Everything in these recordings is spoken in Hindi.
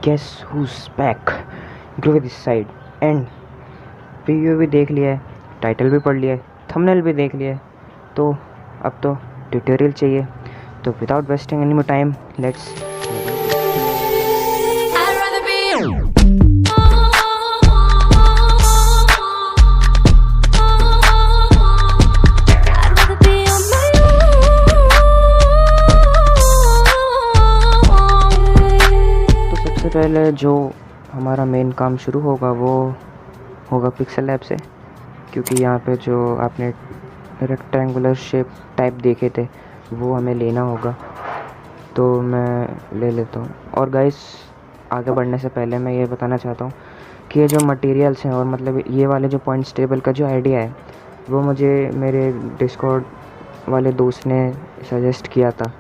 Guess who's back glow this side and preview भी देख लिया है, टाइटल भी पढ़ लिया है, थंबनेल भी देख लिया है, तो अब तो ट्यूटोरियल चाहिए। तो without wasting any more time let's पहले जो हमारा मेन काम शुरू होगा वो होगा पिक्सेल लैब से, क्योंकि यहाँ पे जो आपने रेक्टेंगुलर शेप टाइप देखे थे वो हमें लेना होगा। तो मैं ले लेता हूँ। और गाइस, आगे बढ़ने से पहले मैं ये बताना चाहता हूँ कि ये जो मटेरियल्स हैं और मतलब ये वाले जो पॉइंट्स टेबल का जो आइडिया है वो मुझे मेरे डिस्कॉर्ड वाले दोस्त ने सजेस्ट किया था।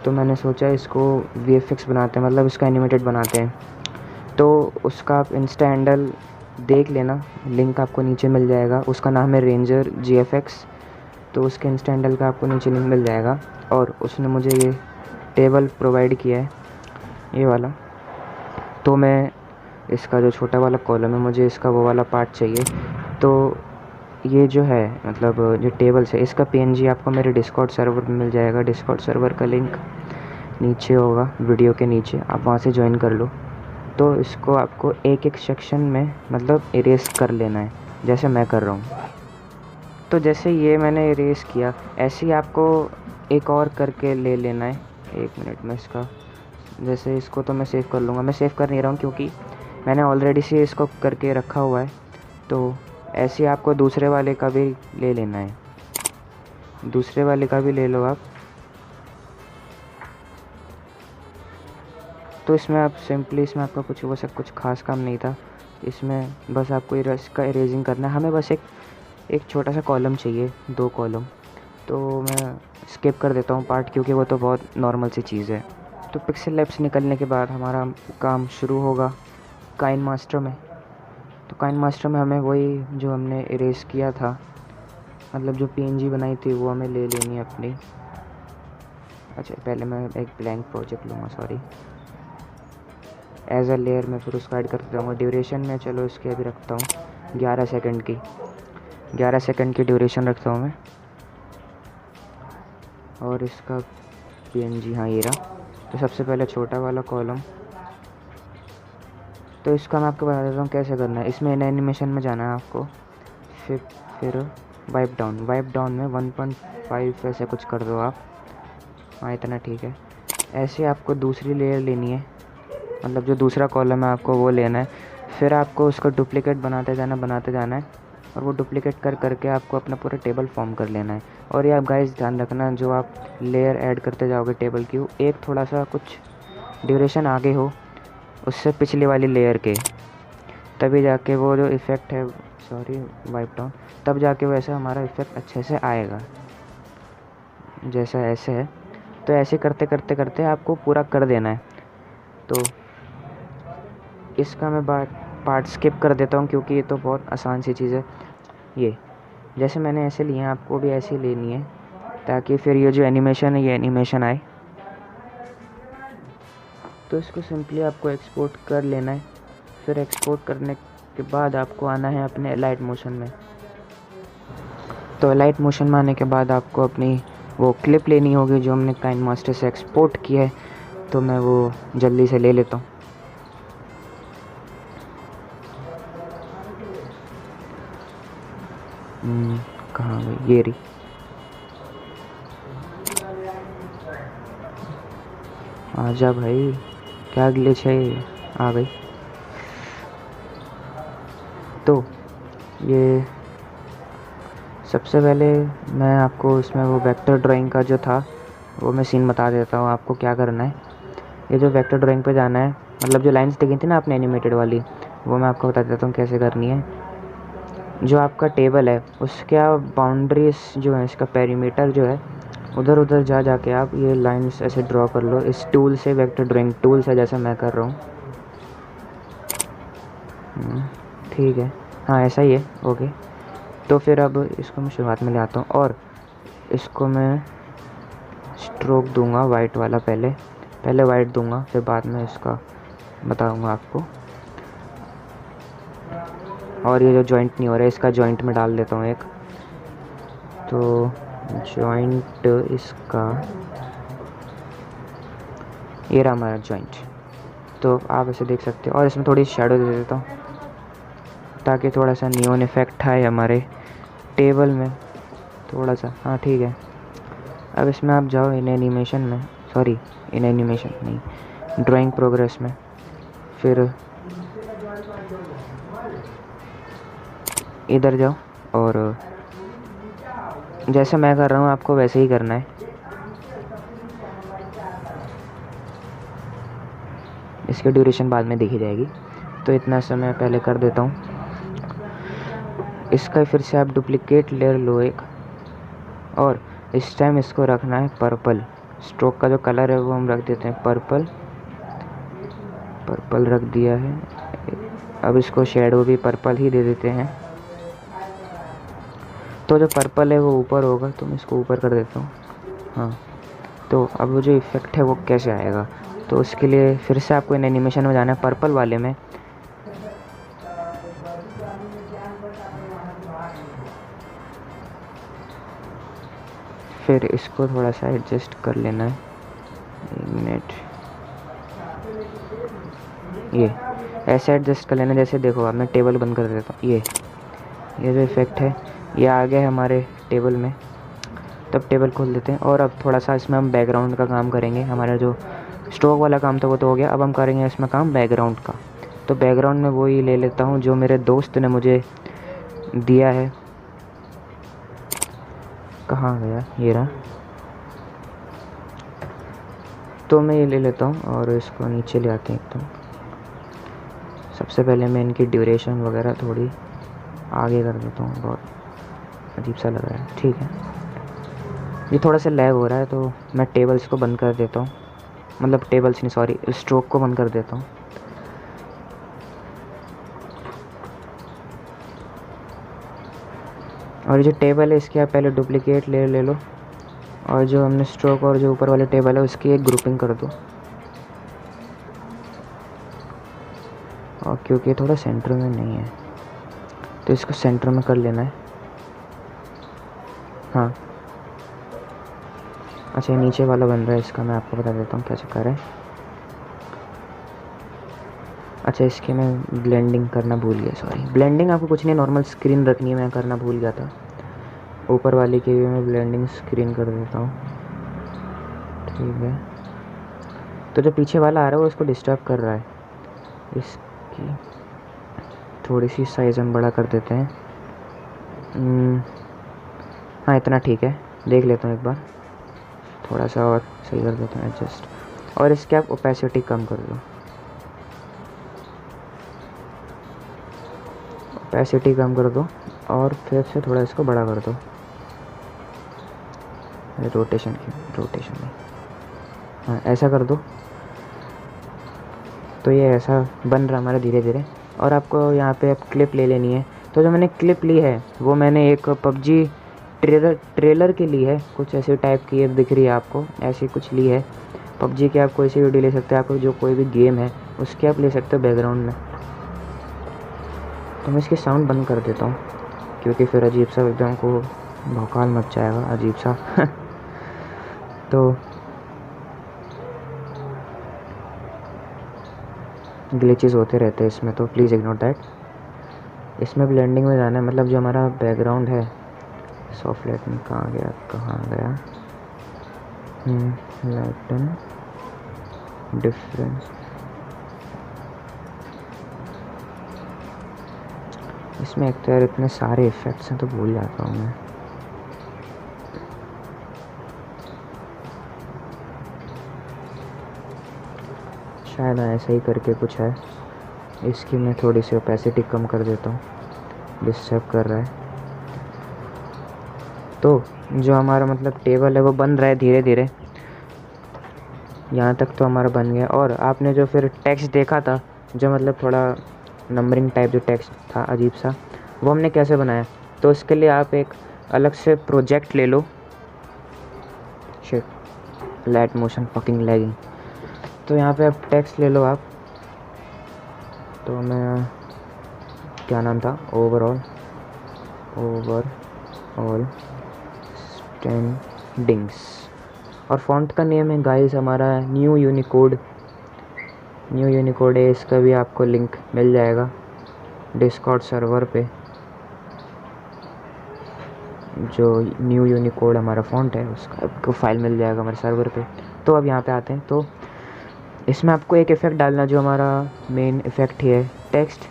तो मैंने सोचा इसको VFX बनाते हैं, मतलब इसका एनिमेटेड बनाते हैं। तो उसका आप इंस्टा हैंडल देख लेना, लिंक आपको नीचे मिल जाएगा। उसका नाम है रेंजर GFX। तो उसके इंस्टा हैंडल का आपको नीचे लिंक मिल जाएगा। और उसने मुझे ये टेबल प्रोवाइड किया है, ये वाला। तो मैं इसका जो छोटा वाला कॉलम है, मुझे इसका वो वाला पार्ट चाहिए। तो ये जो है मतलब जो टेबल्स है, इसका PNG आपको मेरे डिस्कॉर्ड सर्वर पे मिल जाएगा। डिस्कॉर्ड सर्वर का लिंक नीचे होगा वीडियो के नीचे, आप वहाँ से ज्वाइन कर लो। तो इसको आपको एक एक सेक्शन में मतलब इरेज कर लेना है, जैसे मैं कर रहा हूँ। तो जैसे ये मैंने इरेज किया, ऐसे ही आपको एक और करके ले लेना है। एक मिनट में इसका, जैसे इसको तो मैं सेव कर लूँगा। मैं सेव कर नहीं रहा हूँ क्योंकि मैंने ऑलरेडी से इसको करके रखा हुआ है। तो ऐसे ही आपको दूसरे वाले का भी ले लेना है, दूसरे वाले का भी ले लो आप। तो इसमें आप सिंपली, इसमें आपका कुछ वो सब कुछ खास काम नहीं था। इसमें बस आपको इसका इरेजिंग करना है। हमें बस एक छोटा सा कॉलम चाहिए, 2 कॉलम। तो मैं स्किप कर देता हूँ पार्ट, क्योंकि वो तो बहुत नॉर्मल सी चीज़ है। तो पिक्सेल लैब से निकलने के बाद हमारा काम शुरू होगा काइन मास्टर में। तो काइन मास्टर में हमें वही जो हमने इरेज किया था, मतलब जो PNG बनाई थी, वो हमें ले लेनी है अपनी। अच्छा, पहले मैं एक ब्लैंक प्रोजेक्ट लूँगा, सॉरी। एज अ लेयर में फिर उसको ऐड करता हूँ। ड्यूरेशन में चलो इसके अभी रखता हूँ 11 सेकंड की, 11 सेकंड की ड्यूरेशन रखता हूँ मैं। और इसका PNG, हाँ ये रहा। तो सबसे पहले छोटा वाला कॉलम, तो इसका मैं आपको बता देता हूँ कैसे करना है। इसमें एनिमेशन में जाना है आपको, फिर वाइप डाउन में 1.5 ऐसे कुछ कर दो आप। हाँ, इतना ठीक है। ऐसे आपको दूसरी लेयर लेनी है, मतलब जो दूसरा कॉलम है आपको वो लेना है। फिर आपको उसका डुप्लिकेट बनाते जाना है। और वो डुप्लिकेट करके आपको अपना पूरा टेबल फॉर्म कर लेना है। और ये आप गाइस ध्यान रखना, जो आप लेयर ऐड करते जाओगे टेबल की, एक थोड़ा सा कुछ ड्यूरेशन आगे हो उससे पिछली वाली लेयर के, तभी जाके वो जो इफ़ेक्ट है, सॉरी वाइप डाउन, तब जाके वैसा हमारा इफ़ेक्ट अच्छे से आएगा। जैसा ऐसे है, तो ऐसे करते करते आपको पूरा कर देना है। तो इसका मैं पार्ट स्किप कर देता हूँ, क्योंकि ये तो बहुत आसान सी चीज़ है। ये जैसे मैंने ऐसे लिए हैं, आपको भी ऐसे ही लेनी है, ताकि फिर ये जो एनिमेशन है ये एनिमेशन आए। तो इसको सिंपली आपको एक्सपोर्ट कर लेना है। फिर एक्सपोर्ट करने के बाद आपको आना है अपने एलाइट मोशन में। तो एलाइट मोशन में आने के बाद आपको अपनी वो क्लिप लेनी होगी जो हमने काइन मास्टर से एक्सपोर्ट की है। तो मैं वो जल्दी से ले लेता हूँ। कहाँ गई, ये रही। आजा भाई, क्या ग्लिच है, आ गई। तो ये सबसे पहले मैं आपको इसमें वो वेक्टर ड्राइंग का जो था वो मैं सीन बता देता हूँ आपको क्या करना है। ये जो वेक्टर ड्राइंग पे जाना है, मतलब जो लाइंस दिखी थी ना आपने एनिमेटेड वाली, वो मैं आपको बता देता हूँ कैसे करनी है। जो आपका टेबल है उसका बाउंड्रीज जो है, इसका पेरीमीटर जो है, उधर जाके आप ये लाइंस ऐसे ड्रॉ कर लो इस टूल से। वेक्टर ड्राइंग टूल से, जैसे मैं कर रहा हूँ। ठीक है, हाँ ऐसा ही है, ओके। तो फिर अब इसको मैं शुरुआत में ले आता हूँ और इसको मैं स्ट्रोक दूंगा वाइट वाला। पहले वाइट दूंगा, फिर बाद में इसका बताऊंगा आपको। और ये जो जॉइंट नहीं हो रहा है, इसका जॉइंट में डाल देता हूँ एक। तो जॉइंट इसका, ये रहा हमारा जॉइंट। तो आप ऐसे देख सकते हो, और इसमें थोड़ी शैडो दे देता हूँ ताकि थोड़ा सा नियॉन इफेक्ट आए हमारे टेबल में थोड़ा सा। हाँ ठीक है। अब इसमें आप जाओ इन एनिमेशन में, सॉरी इन एनिमेशन नहीं, ड्राइंग प्रोग्रेस में। फिर इधर जाओ और जैसे मैं कर रहा हूँ आपको वैसे ही करना है। इसकी ड्यूरेशन बाद में देखी जाएगी, तो इतना समय पहले कर देता हूँ। इसका फिर से आप डुप्लीकेट लेयर लो एक, और इस टाइम इसको रखना है पर्पल। स्ट्रोक का जो कलर है वो हम रख देते हैं पर्पल। पर्पल रख दिया है। अब इसको शेडो भी पर्पल ही दे देते हैं। तो जो पर्पल है वो ऊपर होगा, तो मैं इसको ऊपर कर देता हूँ। हाँ, तो अब वो जो इफ़ेक्ट है वो कैसे आएगा, तो उसके लिए फिर से आपको इन एनिमेशन में जाना है, पर्पल वाले में। फिर इसको थोड़ा सा एडजस्ट कर लेना है, 1 मिनट। ये ऐसे एडजस्ट कर लेना, जैसे देखो अब मैं टेबल बंद कर देता हूँ। ये जो इफ़ेक्ट है ये आ गया है हमारे टेबल में। तब टेबल खोल देते हैं, और अब थोड़ा सा इसमें हम बैकग्राउंड का काम करेंगे। हमारा जो स्ट्रोक वाला काम था वो तो हो गया, अब हम करेंगे इसमें काम बैकग्राउंड का। तो बैकग्राउंड में वो ही ले लेता हूँ जो मेरे दोस्त ने मुझे दिया है। कहाँ गया, ये रहा। तो मैं ये ले लेता हूँ और इसको नीचे ले आते हैं एकदम। सबसे पहले मैं इनकी ड्यूरेशन वगैरह थोड़ी आगे कर देता हूँ, बहुत अजीब सा लग रहा है। ठीक है, ये थोड़ा सा लैग हो रहा है, तो मैं टेबल्स को बंद कर देता हूँ, मतलब टेबल्स नहीं सॉरी, स्ट्रोक को बंद कर देता हूँ। और ये जो टेबल है इसकी आप पहले डुप्लीकेट ले लो, और जो हमने स्ट्रोक और जो ऊपर वाले टेबल है उसकी एक ग्रुपिंग कर दो। और क्योंकि थोड़ा सेंटर में नहीं है तो इसको सेंटर में कर लेना है। हाँ, अच्छा ये नीचे वाला बन रहा है, इसका मैं आपको बता देता हूँ क्या चक्कर है। अच्छा, इसके मैं ब्लेंडिंग करना भूल गया, सॉरी। ब्लेंडिंग आपको कुछ नहीं, नॉर्मल स्क्रीन रखनी है, मैं करना भूल गया था। ऊपर वाली की भी मैं ब्लेंडिंग स्क्रीन कर देता हूँ। ठीक है, तो जो पीछे वाला आ रहा है वो इसको डिस्टर्ब कर रहा है। इसकी थोड़ी सी साइज़ हम बड़ा कर देते हैं। हाँ इतना ठीक है, देख लेता हूँ एक बार, थोड़ा सा और सही कर देता हूँ एडजस्ट। और इसकी आप ओपेसिटी कम कर दो, ओपेसिटी कम कर दो, और फिर से थोड़ा इसको बड़ा कर दो। रोटेशन में हाँ ऐसा कर दो। तो ये ऐसा बन रहा हमारा धीरे धीरे। और आपको यहाँ पे अब क्लिप ले लेनी है। तो जो मैंने क्लिप ली है वो मैंने एक पबजी ट्रेलर के ली है, कुछ ऐसे टाइप की दिख रही है आपको, ऐसी कुछ ली है। पबजी की आप कोई सी वीडियो ले सकते हैं, आपको जो कोई भी गेम है उसकी आप ले सकते हो बैकग्राउंड में। तो मैं इसकी साउंड बंद कर देता हूँ क्योंकि फिर अजीब सा एकदम को भौकाल मच जाएगा, अजीब सा तो ग्लिचेस होते रहते हैं इसमें, तो प्लीज़ इग्नोर दैट। इसमें ब्लेंडिंग में जाना है, मतलब जो हमारा बैकग्राउंड है सॉफ्ट लाइट में कहाँ गया लाइटन डिफरेंस। इसमें एक तो यार इतने सारे इफ़ेक्ट्स हैं तो भूल जाता हूँ मैं। शायद ऐसा ही करके कुछ है। इसकी मैं थोड़ी सी ओपेसिटी कम कर देता हूँ, डिस्टर्ब कर रहा है। तो जो हमारा मतलब टेबल है वो बन रहा है धीरे धीरे, यहाँ तक तो हमारा बन गया। और आपने जो फिर टेक्स्ट देखा था, जो मतलब थोड़ा नंबरिंग टाइप जो टेक्स्ट था अजीब सा, वो हमने कैसे बनाया, तो उसके लिए आप एक अलग से प्रोजेक्ट ले लो। Shit, light motion fucking lagging. तो यहाँ पे आप टेक्स्ट ले लो आप, तो मैं क्या नाम था, ओवरऑल स्टैंडिंग्स, और फ़ॉन्ट का नेम है गाइस हमारा न्यू यूनिकोड है। इसका भी आपको लिंक मिल जाएगा डिस्कॉर्ड सर्वर पे, जो न्यू यूनिकोड हमारा फ़ॉन्ट है उसका आपको फाइल मिल जाएगा हमारे सर्वर पे। तो अब यहाँ पे आते हैं, तो इसमें आपको एक इफ़ेक्ट डालना जो हमारा मेन इफ़ेक्ट ही है, टेक्स्ट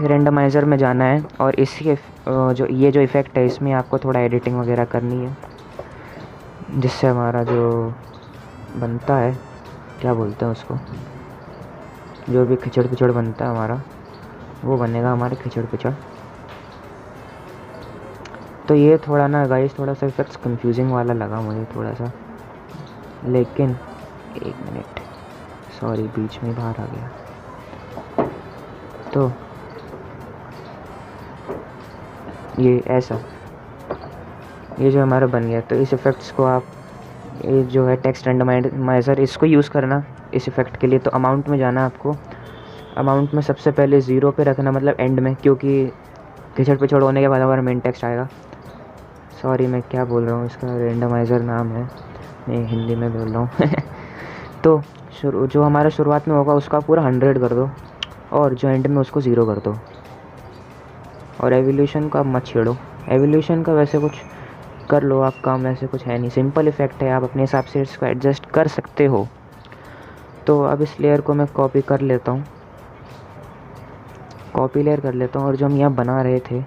रेंडमाइज़र में जाना है, और इसके जो इफ़ेक्ट है इसमें आपको थोड़ा एडिटिंग वगैरह करनी है, जिससे हमारा जो बनता है, क्या बोलते हैं उसको, जो भी खिचड़ पिचड़ बनता है हमारा, वो बनेगा हमारे खिचड़ पिचड़। तो ये थोड़ा ना गाइस, थोड़ा सा इफेक्ट्स कंफ्यूजिंग वाला लगा मुझे थोड़ा सा, लेकिन एक मिनट, सॉरी बीच में बाहर आ गया। तो ये ऐसा, ये जो हमारा बन गया, तो इस इफ़ेक्ट्स को आप, ये जो है टेक्स्ट रेंडमाइज़र, इसको यूज़ करना इस इफ़ेक्ट के लिए। तो अमाउंट में जाना आपको, अमाउंट में सबसे पहले 0 पे रखना, मतलब एंड में, क्योंकि खिचड़ पिचड़ होने के बाद हमारा मेन टेक्स्ट आएगा। सॉरी मैं क्या बोल रहा हूँ, इसका रेंडमाइज़र नाम है, मैं हिंदी में बोल रहा हूँ तो जो हमारा शुरुआत में होगा उसका पूरा 100 कर दो, और जो एंड में उसको 0 कर दो। और एवोल्यूशन का मत छेड़ो, एवोल्यूशन का वैसे कुछ कर लो आप काम, वैसे कुछ है नहीं, सिंपल इफ़ेक्ट है, आप अपने हिसाब से इसको एडजस्ट कर सकते हो। तो अब इस लेयर को मैं कॉपी कर लेता हूँ, कॉपी लेयर कर लेता हूँ, और जो हम यहाँ बना रहे थे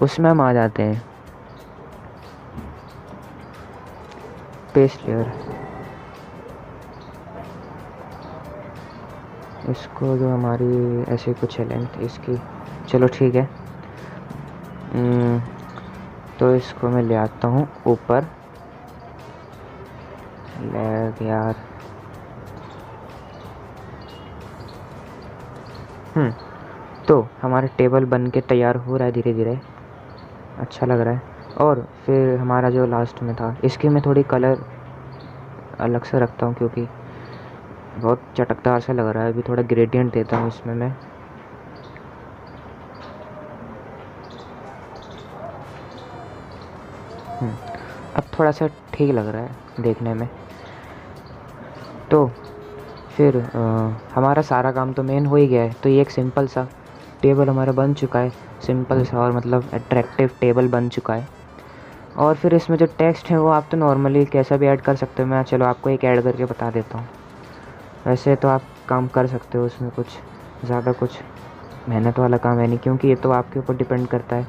उसमें हम आ जाते हैं पेस्ट लेयर। इसको जो हमारी ऐसे कुछ है लेंथ इसकी, चलो ठीक है। तो इसको मैं ले आता हूँ ऊपर, लैग यार। तो हमारा टेबल बन के तैयार हो रहा है धीरे धीरे, अच्छा लग रहा है। और फिर हमारा जो लास्ट में था, इसके मैं थोड़ी कलर अलग से रखता हूँ क्योंकि बहुत चटकदार सा लग रहा है। अभी थोड़ा ग्रेडियंट देता हूँ इसमें मैं, अब थोड़ा सा ठीक लग रहा है देखने में। तो फिर हमारा सारा काम तो मेन हो ही गया है। तो ये एक सिंपल सा टेबल हमारा बन चुका है, सिंपल सा और मतलब अट्रैक्टिव टेबल बन चुका है। और फिर इसमें जो टेक्स्ट है वो आप तो नॉर्मली कैसा भी ऐड कर सकते हो, मैं चलो आपको एक ऐड करके बता देता हूँ। वैसे तो आप काम कर सकते हो, उसमें कुछ ज़्यादा कुछ मेहनत वाला काम है नहीं, क्योंकि ये तो आपके ऊपर डिपेंड करता है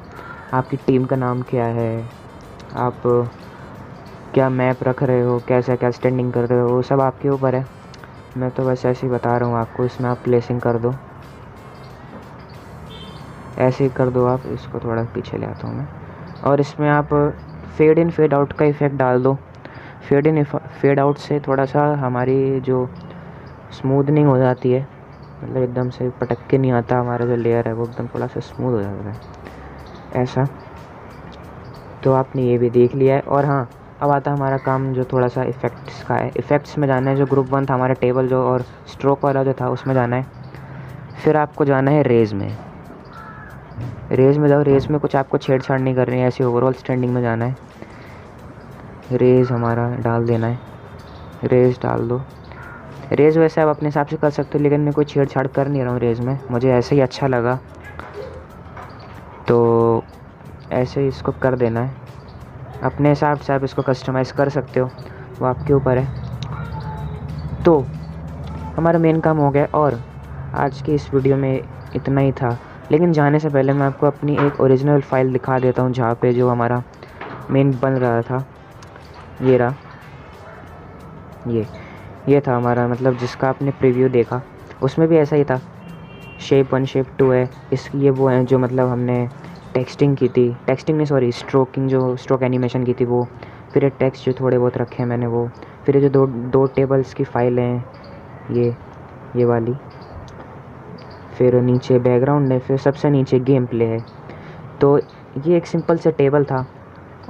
आपकी टीम का नाम क्या है, आप क्या मैप रख रहे हो, कैसा क्या स्टैंडिंग कर रहे हो, वो सब आपके ऊपर है। मैं तो बस ऐसे ही बता रहा हूँ आपको। इसमें आप प्लेसिंग कर दो, ऐसे ही कर दो आप। इसको थोड़ा पीछे ले आता हूँ मैं, और इसमें आप फेड इन फेड आउट का इफ़ेक्ट डाल दो। फेड इन फेड आउट से थोड़ा सा हमारी जो स्मूथनिंग हो जाती है, मतलब एकदम से पटक के नहीं आता, हमारा जो लेयर है वो एकदम थोड़ा सा स्मूथ हो जाता है ऐसा। तो आपने ये भी देख लिया है। और हाँ, अब आता है हमारा काम जो थोड़ा सा इफ़ेक्ट्स का है। इफ़ेक्ट्स में जाना है, जो ग्रुप 1 था हमारा टेबल जो, और स्ट्रोक वाला जो था उसमें जाना है। फिर आपको जाना है रेज़ में, रेज़ में जाओ। रेज़ में कुछ आपको छेड़छाड़ नहीं करनी है, ऐसे ओवरऑल स्टैंडिंग में जाना है। रेज़ हमारा डाल देना है, रेज़ डाल दो। रेज़ वैसे आप अपने हिसाब से कर सकते हो, लेकिन मैं कोई छेड़छाड़ कर नहीं रहा हूँ रेज़ में, मुझे ऐसे ही अच्छा लगा तो ऐसे ही इसको कर देना है। अपने हिसाब से आप इसको कस्टमाइज़ कर सकते हो, वो आपके ऊपर है। तो हमारा मेन काम हो गया, और आज की इस वीडियो में इतना ही था। लेकिन जाने से पहले मैं आपको अपनी एक ओरिजिनल फ़ाइल दिखा देता हूँ, जहाँ पे जो हमारा मेन बन रहा था। ये रहा, ये था हमारा, मतलब जिसका आपने प्रीव्यू देखा उसमें भी ऐसा ही था। शेप 1 शेप 2 है इसकी, ये वो हैं जो मतलब हमने टेक्स्टिंग की थी, टेक्स्टिंग नहीं सॉरी स्ट्रोकिंग, जो स्ट्रोक एनिमेशन की थी वो। फिर ये टेक्स्ट जो थोड़े बहुत रखे हैं मैंने वो। फिर ये जो दो टेबल्स की फ़ाइल हैं, ये वाली। फिर नीचे बैकग्राउंड है, फिर सबसे नीचे गेम प्ले है। तो ये एक सिंपल सा टेबल था।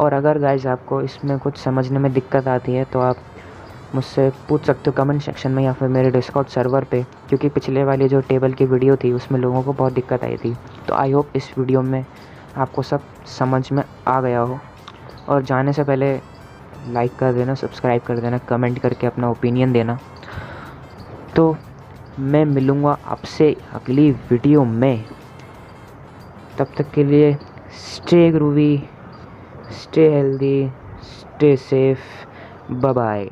और अगर गाइस आपको इसमें कुछ समझने में दिक्कत आती है तो आप मुझसे पूछ सकते हो कमेंट सेक्शन में या फिर मेरे डिस्कॉर्ड सर्वर पे, क्योंकि पिछले वाली जो टेबल की वीडियो थी उसमें लोगों को बहुत दिक्कत आई थी। तो आई होप इस वीडियो में आपको सब समझ में आ गया हो। और जाने से पहले लाइक कर देना, सब्सक्राइब कर देना, कमेंट करके अपना ओपिनियन देना। तो मैं मिलूँगा आपसे अगली वीडियो में, तब तक के लिए stay groovy, stay healthy, stay safe, bye bye.